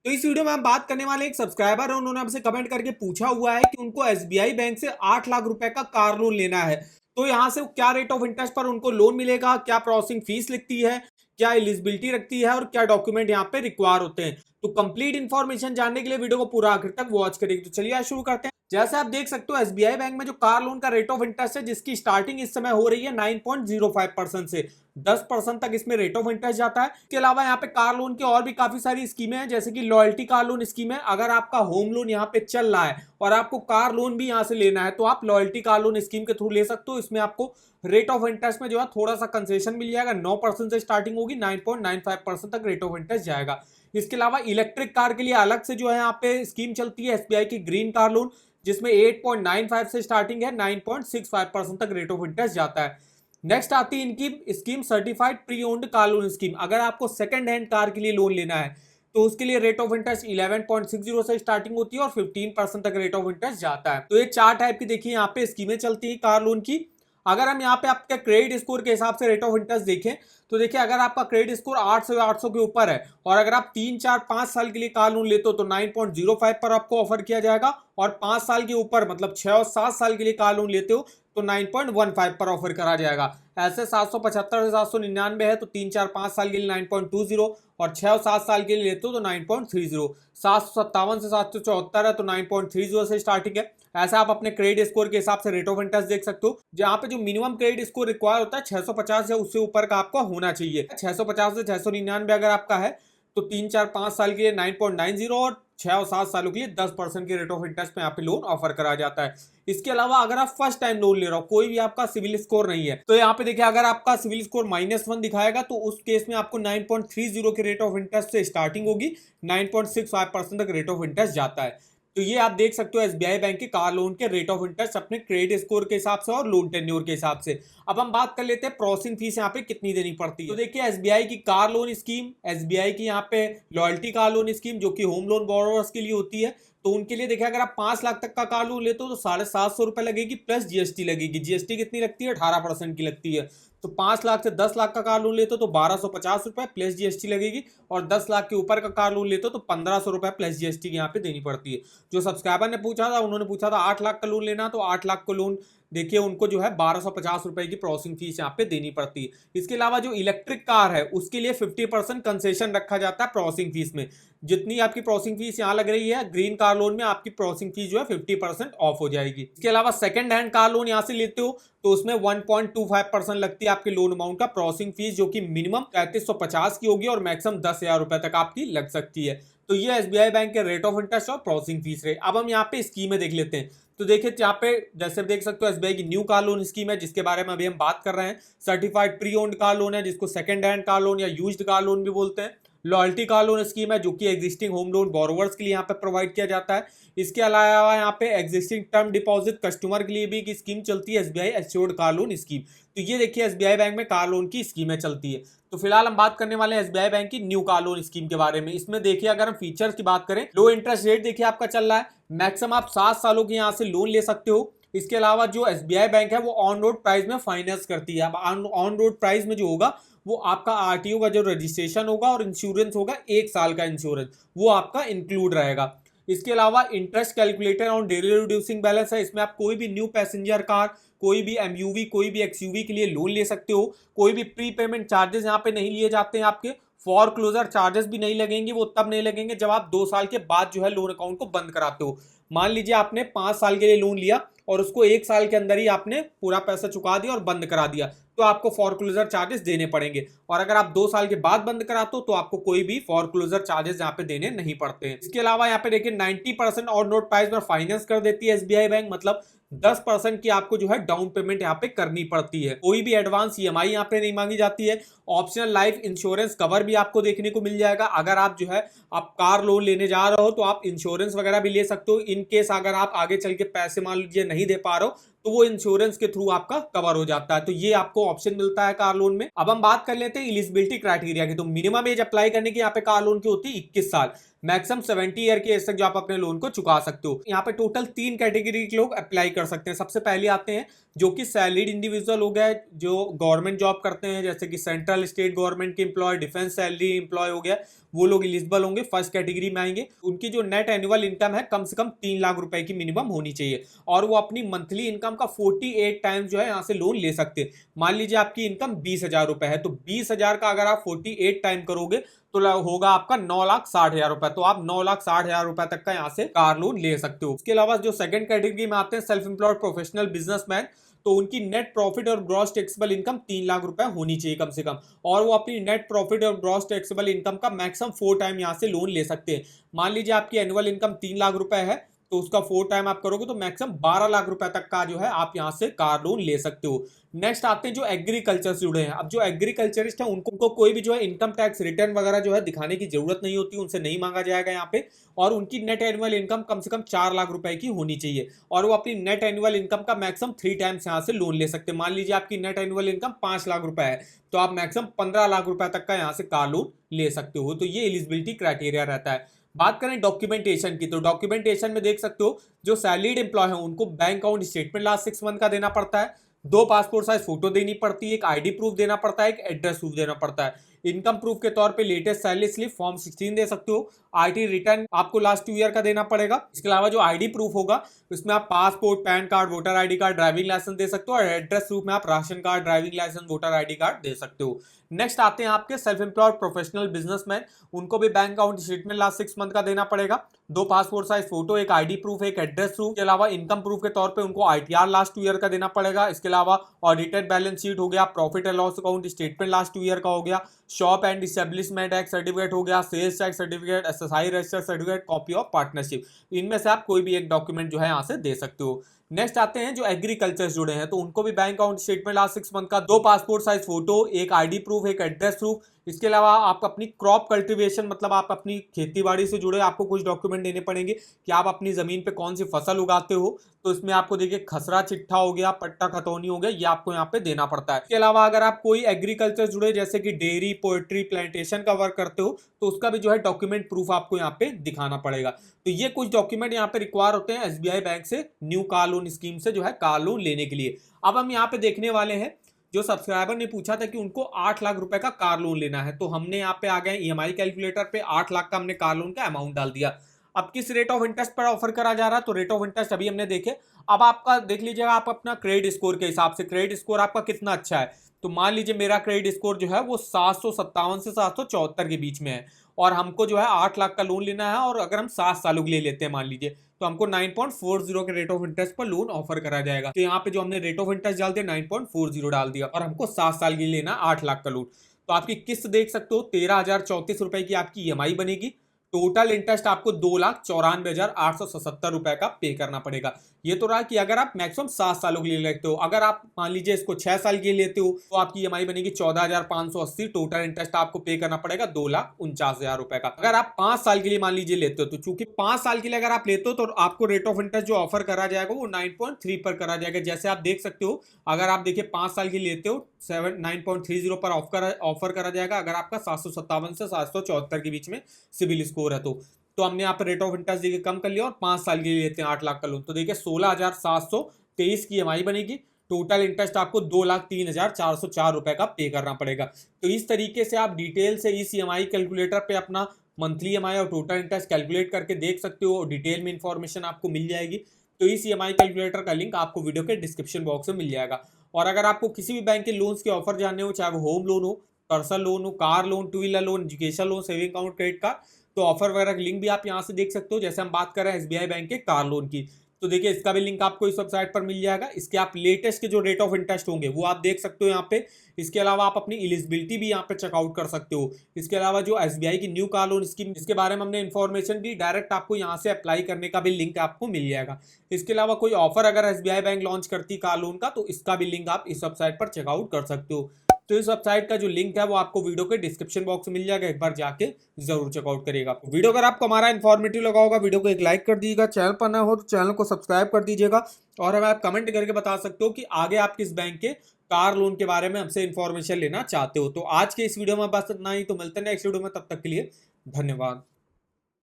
तो इस वीडियो में हम बात करने वाले एक सब्सक्राइबर है, उन्होंने हमसे कमेंट करके पूछा हुआ है कि उनको एसबीआई बैंक से 8 लाख रुपए का कार लोन लेना है। तो यहाँ से क्या रेट ऑफ इंटरेस्ट पर उनको लोन मिलेगा, क्या प्रोसेसिंग फीस लगती है, क्या एलिजिबिलिटी रखती है और क्या डॉक्यूमेंट यहाँ पे रिक्वायर होते हैं। तो कंप्लीट इन्फॉर्मेशन जानने के लिए वीडियो को पूरा आखिर तक वॉच करेंगे। तो चलिए शुरू करते हैं। जैसे आप देख सकते हो एसबीआई बैंक में जो कार लोन का रेट ऑफ इंटरेस्ट है, जिसकी स्टार्टिंग इस समय हो रही है 9.05% से 10% तक इसमें रेट ऑफ इंटरेस्ट जाता है। इसके अलावा यहाँ पे कार लोन की और भी काफी सारी स्कीमें हैं, जैसे कि लॉयल्टी कार लोन स्कीम है। अगर आपका होम लोन यहाँ पे चल रहा है और आपको कार लोन भी यहाँ से लेना है तो आप लॉयल्टी कार लोन स्कीम के थ्रू ले सकते हो। इसमें आपको रेट ऑफ इंटरेस्ट में जो है थोड़ा सा कंसेशन मिल जाएगा। 9% से स्टार्टिंग होगी, 9.95% तक रेट ऑफ इंटरेस्ट जाएगा। इसके अलावा इलेक्ट्रिक कार के लिए अलग से जो है यहाँ पे स्कीम चलती है एसबीआई की ग्रीन कार लोन, जिसमें 8.95 से स्टार्टिंग है, 9.65% तक रेट ऑफ इंटरेस्ट जाता है। नेक्स्ट आती है इनकी scheme certified pre owned car loan scheme. अगर आपको सेकंड हैंड कार के लिए लोन लेना है तो उसके लिए रेट ऑफ इंटरेस्ट 11.60 से स्टार्टिंग होती है और 15% तक रेट ऑफ इंटरेस्ट जाता है। तो ये चार टाइप की देखिए यहाँ पे स्कीमें चलती है कार लोन की। अगर हम यहाँ पे आपके क्रेडिट स्कोर के हिसाब से रेट ऑफ इंटरेस्ट देखें तो देखिए, अगर आपका क्रेडिट स्कोर 800 के ऊपर है और अगर आप 3 4 5 साल के लिए कार लोन लेते हो तो 9.05 पर आपको ऑफर किया जाएगा, और 5 साल के ऊपर मतलब 6 और 7 साल के लिए कार लोन लेते हो तो 9.15 पर ऑफर करा जाएगा। ऐसे 775 से 799 है तो 3 4 5 साल के लिए 9.20, और 6 और 7 साल के लिए लेते हो तो 9.30। 757 से 774 है तो 9.30 से स्टार्टिंग है। ऐसा आप अपने क्रेडिट स्कोर के हिसाब से रेट ऑफ इंटरेस्ट देख सकते हो। जहाँ पे जो मिनिमम क्रेडिट स्कोर रिक्वायर होता है 650 या उससे ऊपर का आपका होना चाहिए। 650 से 699 अगर आपका है तो 3 4 5 साल के लिए 9.90 और 6 और 7 सालों के लिए 10% के रेट ऑफ इंटरेस्ट पे यहाँ पे लोन ऑफर करा जाता है। इसके अलावा अगर आप फर्स्ट टाइम लोन ले रहे हो, कोई भी आपका सिविल स्कोर नहीं है, तो यहाँ पे देखिए अगर आपका सिविल स्कोर -1 दिखाएगा तो उस केस में आपको 9.30 के रेट ऑफ इंटरेस्ट से स्टार्टिंग होगी, 9.65% तक रेट ऑफ इंटरेस्ट जाता है। तो ये आप देख सकते हो एसबीआई बैंक के कार लोन के रेट ऑफ इंटरेस्ट अपने क्रेडिट स्कोर के हिसाब से और लोन टेन्योर के हिसाब से। अब हम बात कर लेते हैं प्रोसेसिंग फीस यहाँ पे कितनी देनी पड़ती है। तो देखिए एसबीआई की कार लोन स्कीम, एसबीआई की यहाँ पे लॉयल्टी कार लोन स्कीम जो कि होम लोन बोरोवर्स के लिए होती है, तो उनके लिए देखिए अगर आप 5 लाख तक का कार लोन लेते हो तो 750 रुपए लगेगी प्लस जीएसटी लगेगी। जीएसटी कितनी लगती है? 18% की लगती है। तो 5 लाख से 10 लाख का कार लोन लेते हो तो 1250 रुपए प्लस जीएसटी लगेगी, और 10 लाख के ऊपर का कार लोन लेते हो तो 1500 रुपए प्लस जीएसटी यहाँ पे देनी पड़ती है। जो सब्सक्राइबर ने पूछा था, उन्होंने पूछा था 8 लाख का लोन लेना, तो 8 लाख का लोन देखिए उनको जो है 1250 रुपए की प्रोसेसिंग फीस यहाँ पे देनी पड़ती है। इसके अलावा जो इलेक्ट्रिक कार है उसके लिए 50% कंसेशन रखा जाता है प्रोसेसिंग फीस में। जितनी आपकी प्रोसेसिंग फीस यहाँ लग रही है ग्रीन कार लोन में, आपकी प्रोसेसिंग फीस जो है 50% ऑफ हो जाएगी। इसके अलावा सेकंड हैंड कार लोन यहाँ से लेते हो तो उसमें 1.25% लगती है आपके लोन अमाउंट का प्रोसेसिंग फीस, जो कि मिनिमम 3350 की होगी और मैक्सिमम 10,000 रुपए तक आपकी लग सकती है। तो ये एसबीआई बैंक के रेट ऑफ इंटरेस्ट और प्रोसेसिंग फीस रहे। अब हम यहाँ पे स्कीमें देख लेते हैं। तो देखिए यहाँ पे जैसे देख सकते हो एसबीआई की न्यू कार लोन स्कीम है, जिसके बारे में अभी हम बात कर रहे हैं। Certified pre owned car loan है, जिसको सेकंड हैंड कार लोन या यूज्ड कार लोन भी बोलते हैं। लॉयल्टी कार लोन स्कीम है जो कि एग्जिस्टिंग होम लोन बोरोवर्स के लिए यहाँ पे प्रोवाइड किया जाता है। इसके अलावा यहाँ पे एग्जिस्टिंग टर्म डिपॉजिट कस्टमर के लिए भी एक स्कीम चलती है, SBI assured car loan scheme. तो ये देखिए एसबीआई बैंक में कार लोन की स्कीमें चलती है। तो फिलहाल हम बात करने वाले हैं एसबीआई बैंक की न्यू कार लोन स्कीम के बारे में। इसमें देखिए अगर हम फीचर्स की बात करें, लो इंटरेस्ट रेट देखिए आपका चल रहा है, मैक्सिमम आप 7 सालों के यहाँ से लोन ले सकते हो। इसके अलावा जो एसबीआई बैंक है वो ऑन रोड प्राइस में फाइनेंस करती है। अब ऑन रोड प्राइस में जो होगा वो आपका आरटीओ का जो रजिस्ट्रेशन होगा और इंश्योरेंस होगा, 1 साल का इंश्योरेंस, वो आपका इंक्लूड रहेगा। इसके अलावा interest calculator on daily reducing balance है। इसमें आप कोई भी न्यू पैसेंजर कार, कोई भी एमयूवी, कोई भी एक्सयूवी के लिए लोन ले सकते हो। कोई भी प्री पेमेंट चार्जेस यहाँ पे नहीं लिए जाते हैं आपके। फॉर क्लोजर चार्जेस भी नहीं लगेंगे, वो तब नहीं लगेंगे जब आप 2 साल के बाद जो है लोन अकाउंट को बंद कराते हो। मान लीजिए आपने 5 साल के लिए लोन लिया और उसको 1 साल के अंदर ही आपने पूरा पैसा चुका दिया और बंद करा दिया, तो आपको फॉरक्लोजर चार्जेस देने पड़ेंगे। और अगर आप 2 साल के बाद बंद कराते हो तो आपको कोई भी फॉरक्लोजर चार्जेस यहाँ पे देने नहीं पड़ते हैं। इसके अलावा यहाँ पे देखिए 90% ऑन रोड प्राइस में फाइनेंस कर देती है एसबीआई बैंक, मतलब 10% की आपको जो है डाउन पेमेंट यहाँ पे करनी पड़ती है। कोई भी एडवांस ईएमआई यहाँ पे नहीं मांगी जाती है। ऑप्शनल लाइफ इंश्योरेंस कवर भी आपको देखने को मिल जाएगा। अगर आप जो है आप कार लोन लेने जा रहे हो तो आप इंश्योरेंस वगैरह भी ले सकते हो। इन केस अगर आप आगे चल के पैसे मान लीजिए नहीं दे पा रहे हो तो वो इंश्योरेंस के थ्रू आपका कवर हो जाता है। तो ये आपको ऑप्शन मिलता है कार लोन में। अब हम बात कर लेते हैं एलिजिबिलिटी क्राइटेरिया की। तो मिनिमम एज अप्लाई करने की यहाँ पे कार लोन की होती है 21 साल, मैक्सिमम 70 ईयर की एज तक जो आप अपने लोन को चुका सकते हो। यहाँ पे टोटल 3 कैटेगरी के लोग अप्लाई कर सकते हैं। सबसे पहले आते हैं जो कि सैलरीड इंडिविजुअल हो गया, जो गवर्नमेंट जॉब करते हैं जैसे कि सेंट्रल स्टेट गवर्नमेंट के एम्प्लॉय, डिफेंस सैलरी एम्प्लॉय हो गया, वो लोग एलिजिबल होंगे, फर्स्ट कैटेगरी में आएंगे। उनकी जो नेट एनुअल इनकम है कम से कम 3 लाख रुपए की मिनिमम होनी चाहिए और वो अपनी मंथली इनकम का 48 टाइम्स जो है यहाँ से लोन ले सकते हैं। मान लीजिए आपकी इनकम 20,000 रुपए है, तो 20,000 का अगर आप 48 टाइम करोगे तो होगा आपका 9,60,000 रुपए। तो आप 9,60,000 रुपए तक का यहाँ से कार लोन ले सकते हो। इसके अलावा जो सेकंड कैटेगरी में आते हैं सेल्फ एम्प्लॉयड प्रोफेशनल बिजनेसमैन, तो उनकी नेट प्रॉफिट और ग्रॉस टैक्सेबल इनकम 3 लाख रुपए होनी चाहिए कम से कम, और वो अपनी नेट प्रॉफिट और ग्रॉस टैक्सेबल इनकम का मैक्सिमम 4 टाइम यहाँ से लोन ले सकते हैं। मान लीजिए आपकी एनुअल इनकम 3 लाख रुपए है, तो उसका 4 टाइम आप करोगे तो मैक्सिमम 12 लाख रुपए तक का जो है आप यहाँ से कार लोन ले सकते हो। नेक्स्ट आते हैं जो एग्रीकल्चर से जुड़े हैं। अब जो एग्रीकल्चरिस्ट है उनको कोई भी जो है इनकम टैक्स रिटर्न वगैरह जो है दिखाने की जरूरत नहीं होती, उनसे नहीं मांगा जाएगा यहाँ पे, और उनकी नेट एनुअल इनकम कम से कम 4 लाख रुपए की होनी चाहिए और वो अपनी नेट एनुअल इनकम का मैक्सिमम 3 टाइम्स यहाँ से लोन ले सकते हैं। मान लीजिए आपकी नेट एनुअल इनकम 5 लाख रुपए है, तो आप मैक्सिमम 15 लाख रुपए तक का यहाँ से कार लोन ले सकते हो। तो ये एलिजिबिलिटी क्राइटेरिया रहता है। बात करें डॉक्यूमेंटेशन की, तो डॉक्यूमेंटेशन में देख सकते हो जो सैलरीड एम्प्लॉय है उनको bank account statement last 6 month का देना पड़ता है, 2 पासपोर्ट साइज फोटो देनी पड़ती है, एक आईडी प्रूफ देना पड़ता है, एक एड्रेस प्रूफ देना पड़ता है। इनकम प्रूफ के तौर पे लेटेस्ट सैलरी स्लिप फॉर्म 16 दे सकते हो। आईटी रिटर्न आपको लास्ट 2 ईयर का देना पड़ेगा। इसके अलावा जो आईडी प्रूफ होगा उसमें आप passport, PAN card, voter ID card, driving licence दे सकते हो, और एड्रेस प्रूफ में आप ration card, driving licence, voter ID card दे सकते हो। नेक्स्ट आते हैं आपके सेल्फ एम्प्लॉयड प्रोफेशनल बिजनेसमैन, उनको भी bank account statement last 6 month का देना पड़ेगा, 2 पासपोर्ट साइज फोटो, एक आईडी प्रूफ, एक एड्रेस प्रूफ। के अलावा इनकम प्रूफ के तौर पे उनको आईटीआर लास्ट 2 ईयर का देना पड़ेगा। इसके अलावा ऑडिटेड बैलेंस शीट हो गया, profit and loss account statement last 2 year का हो गया, shop and establishment act certificate हो गया, sales tax certificate, SSI register certificate, copy of partnership. इनमें से आप कोई भी एक डॉक्यूमेंट जो है यहाँ से दे सकते हो। नेक्स्ट आते हैं जो एग्रीकल्चर जुड़े हैं, तो उनको भी bank account statement last 6 month का, 2 पासपोर्ट साइज फोटो, एक आईडी प्रूफ, एक एड्रेस प्रूफ। इसके अलावा आप अपनी क्रॉप कल्टीवेशन, मतलब आप अपनी खेती बाड़ी से जुड़े आपको कुछ डॉक्यूमेंट देने पड़ेंगे कि आप अपनी जमीन पे कौन सी फसल उगाते हो। तो इसमें आपको देखिए खसरा चिट्ठा हो गया, पट्टा खतौनी हो गया, ये आपको यहाँ पे देना पड़ता है। इसके अलावा अगर आप कोई एग्रीकल्चर जुड़े जैसे कि डेयरी, पोल्ट्री, प्लांटेशन का वर्क करते हो तो उसका भी जो है डॉक्यूमेंट प्रूफ आपको यहाँ पे दिखाना पड़ेगा। तो ये कुछ डॉक्यूमेंट यहाँ पे रिक्वायर होते हैं एसबीआई बैंक से न्यू कार लोन स्कीम से जो है कार लोन लेने के लिए। अब हम यहाँ पे देखने वाले हैं, जो सब्सक्राइबर ने पूछा था कि उनको 8 लाख रुपए का कार लोन लेना है, तो हमने यहाँ पे आ गए ईएमआई कैलकुलेटर पे 8 लाख का हमने कार लोन का अमाउंट डाल दिया। अब किस रेट ऑफ इंटरेस्ट पर ऑफर करा जा रहा है, तो रेट ऑफ इंटरेस्ट अभी हमने देखे। अब आपका देख लीजिएगा आप अपना क्रेडिट स्कोर के हिसाब से, क्रेडिट स्कोर आपका कितना अच्छा है। तो मान लीजिए मेरा क्रेडिट स्कोर जो है वो 757 से 774 के बीच में है और हमको जो है 8 लाख का लोन लेना है, और अगर हम 7 सालों के लिए लेते हैं मान लीजिए, तो हमको 9.40 के रेट ऑफ इंटरेस्ट पर लोन ऑफर करा जाएगा। तो यहाँ पे जो हमने रेट ऑफ इंटरेस्ट डाल दिया 9.40 डाल दिया, और हमको 7 साल के लिए लेना 8 लाख का लोन। तो आपकी किस्त देख सकते हो 13,034 रुपए की आपकी ईएमआई बनेगी। टोटल इंटरेस्ट आपको 2,94,877 रुपए का पे करना पड़ेगा। ये तो रहा कि अगर आप मैक्सिमम 7 सालों के लिए लेते हो। अगर आप मान लीजिए इसको 6 साल के लिए लेते हो तो आपकी ईएमआई बनेगी 14,580। टोटल इंटरेस्ट आपको पे करना पड़ेगा 2,49,000 रुपए का। अगर आप 5 साल के लिए मान लीजिए लेते हो, तो चूंकि 5 साल के लिए अगर आप लेते हो तो आपको रेट ऑफ इंटरेस्ट जो ऑफर करा जाएगा वो 9.3 पर करा जाएगा। जैसे आप देख सकते हो, अगर आप देखिए 5 साल के लिए लेते हो 9.30 पर ऑफर करा जाएगा अगर आपका 757 से 774 के बीच में सिविल स्कोर है। तो हमने यहाँ पर रेट ऑफ इंटरेस्ट देखिए कम कर लिया, और 5 साल के लिए लेते हैं 8 लाख का लोन, तो देखिए 16,723 की ईएमआई बनेगी। टोटल इंटरेस्ट आपको 2,03,404 रुपए का पे करना पड़ेगा। तो इस तरीके से आप डिटेल से इस ईएमआई कैलकुलेटर पे अपना मंथली ईएमआई और टोटल इंटरेस्ट कैलकुलेट करके देख सकते हो, डिटेल में इंफॉर्मेशन आपको मिल जाएगी। तो इस ईएमआई कैलकुलेटर का लिंक आपको वीडियो के डिस्क्रिप्शन बॉक्स में मिल जाएगा। और अगर आपको किसी भी बैंक के लोन्स के ऑफर जानने हो, चाहे वो होम लोन हो, पर्सनल लोन हो, car loan, 2 wheeler loan, education loan, saving account, credit card, तो ऑफर वगैरह की लिंक भी आप यहाँ से देख सकते हो। जैसे हम बात कर रहे हैं एसबीआई बैंक के कार लोन की, तो देखिए इसका भी लिंक आपको इस वेबसाइट पर मिल जाएगा। इसके आप लेटेस्ट के जो रेट ऑफ इंटरेस्ट होंगे वो आप देख सकते हो यहाँ पे। इसके अलावा आप अपनी एलिजिबिलिटी भी यहाँ पे चेकआउट कर सकते हो। इसके अलावा जो एसबीआई की न्यू कार लोन स्कीम, इसके बारे में हमने इन्फॉर्मेशन दी, डायरेक्ट आपको यहाँ से अप्लाई करने का भी लिंक आपको मिल जाएगा। इसके अलावा कोई ऑफर अगर एसबीआई बैंक लॉन्च करती कार लोन का, तो इसका भी लिंक आप इस वेबसाइट पर चेकआउट कर सकते हो। तो इस वेबसाइट का जो लिंक है वो आपको वीडियो के डिस्क्रिप्शन बॉक्स में मिल जाएगा, एक बार जाके जरूर चेकआउट करिएगा। वीडियो अगर आपको हमारा इन्फॉर्मेटिव लगा होगा, वीडियो को एक लाइक कर दीजिएगा, चैनल पर नया हो तो चैनल को सब्सक्राइब कर दीजिएगा, और हमें आप कमेंट करके बता सकते हो कि आगे आप किस बैंक के कार लोन के बारे में हमसे इन्फॉर्मेशन लेना चाहते हो। तो आज के इस वीडियो में बस इतना ही, तो मिलते हैं नेक्स्ट वीडियो में, तब तक के लिए धन्यवाद।